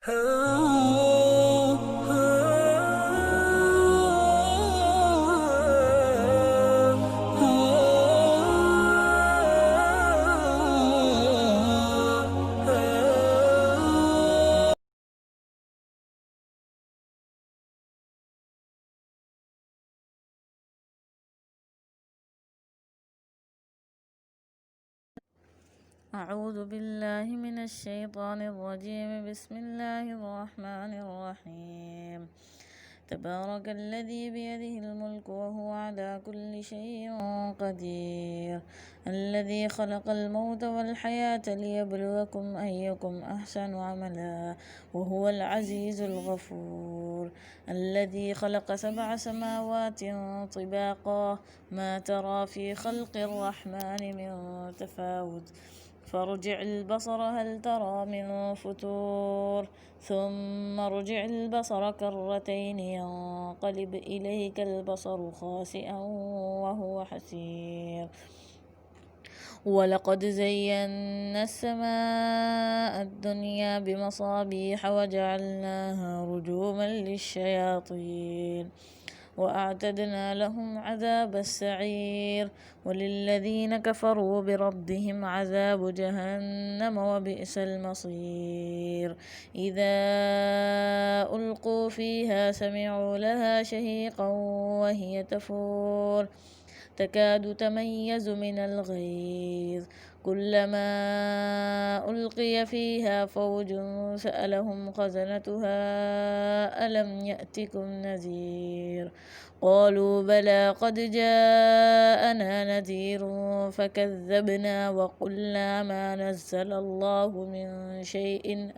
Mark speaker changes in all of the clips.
Speaker 1: أعوذ بالله من الشيطان الرجيم. بسم الله الرحمن الرحيم. تبارك الذي بيده الملك وهو على كل شيء قدير. الذي خلق الموت والحياة ليبلوكم أيكم أحسن عملا وهو العزيز الغفور. الذي خلق 7 سماوات طباقا ما ترى في خلق الرحمن من تفاوت فارجع البصر هل ترى من فتور ثم ارجع البصر كرتين ينقلب إليك البصر خاسئا وهو حسير. ولقد زينا السماء الدنيا بمصابيح وجعلناها رجوما للشياطين وأعتدنا لهم عذاب السعير. وللذين كفروا بربهم عذاب جهنم وبئس المصير. إذا ألقوا فيها سمعوا لها شهيقا وهي تفور تكاد تميز من الغيظ كلما ألقي فيها فوج سألهم خزنتها ألم يأتكم نذير قالوا بلى قد جاءنا نذير فكذبنا وقلنا ما نزل الله من شيء إن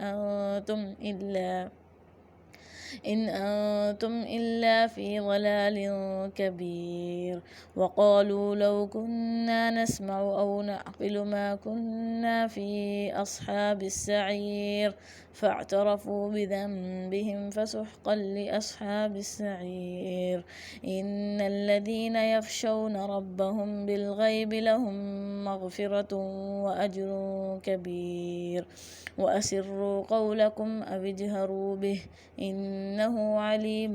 Speaker 1: أنتم إلا في ضلال كبير. وقالوا لو كنا نسمع أو نعقل ما كنا في أصحاب السعير فاعترفوا بذنبهم فسحقا لأصحاب السعير. إن الذين يخشون ربهم بالغيب لهم مغفرة وأجر كبير. وأسروا قولكم أو اجهروا به إنه عليم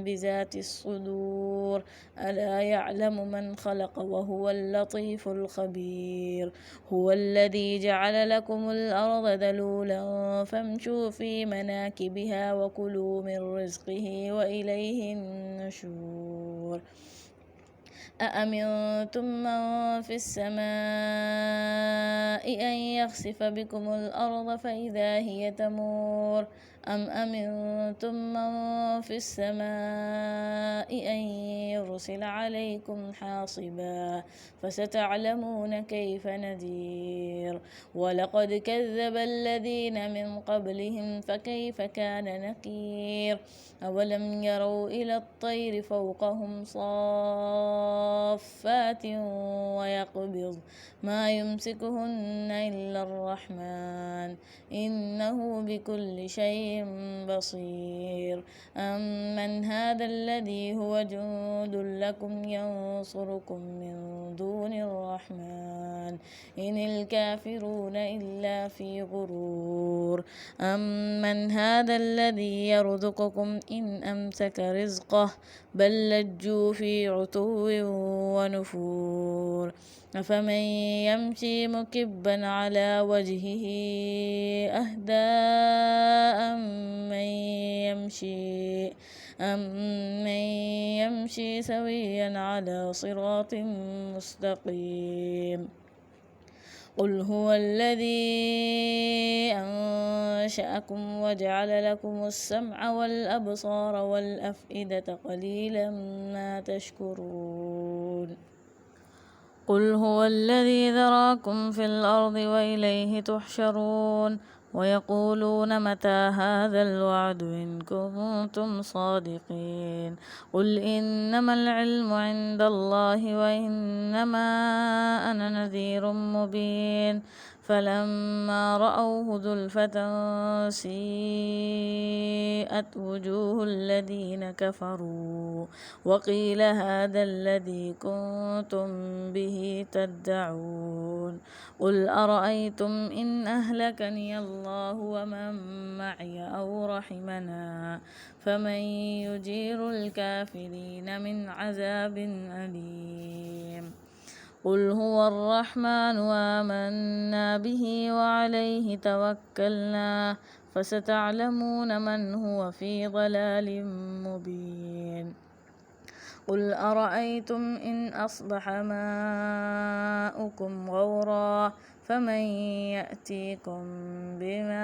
Speaker 1: بذات الصدور. ألا يعلم من خلق وهو اللطيف الخبير. هو الذي جعل لكم الأرض ذلولا فامشوا في مناكبها وكلوا من رزقه وإليه النشور. أأمنتم من في السماء أن يخسف بكم الأرض فإذا هي تمور أم أمنتم من في السماء أن يرسل عليكم حاصبا فستعلمون كيف نذير. ولقد كذب الذين من قبلهم فكيف كان نكير. أولم يروا إلى الطير فوقهم صافات ويقبض ما يمسكهن إلا الرحمن إنه بكل شيء بصير. أمن هذا الذي هو جند لكم ينصركم من دون الرحمن إن الكافرون إلا في غرور. أمن هذا الذي يرزقكم إن أمسك رزقه بل لجوا في عتو ونفور. أفمن يمشي مكبا على وجهه أهدى أمن يمشي سويا على صراط مستقيم. قل هو الذي أنشأكم وجعل لكم السمع والأبصار والأفئدة قليلا ما تشكرون. قل هو الذي ذراكم في الأرض وإليه تحشرون. ويقولون متى هذا الوعد إن كنتم صادقين. قل إنما العلم عند الله وإنما أنا نذير مبين. فلما رأوه زلفة سيئت وبيضت وجوه الذين كفروا وقيل هذا الذي كنتم به تدعون قل أرأيتم إن أهلكني الله ومن معي أو رحمنا فمن يجير الكافرين من عذاب أليم قل هو الرحمن آمنا به وعليه توكلنا فستعلمون من هو في ضلال مبين قل أرأيتم إن أصبح ماؤكم غورا فمن يأتيكم بماء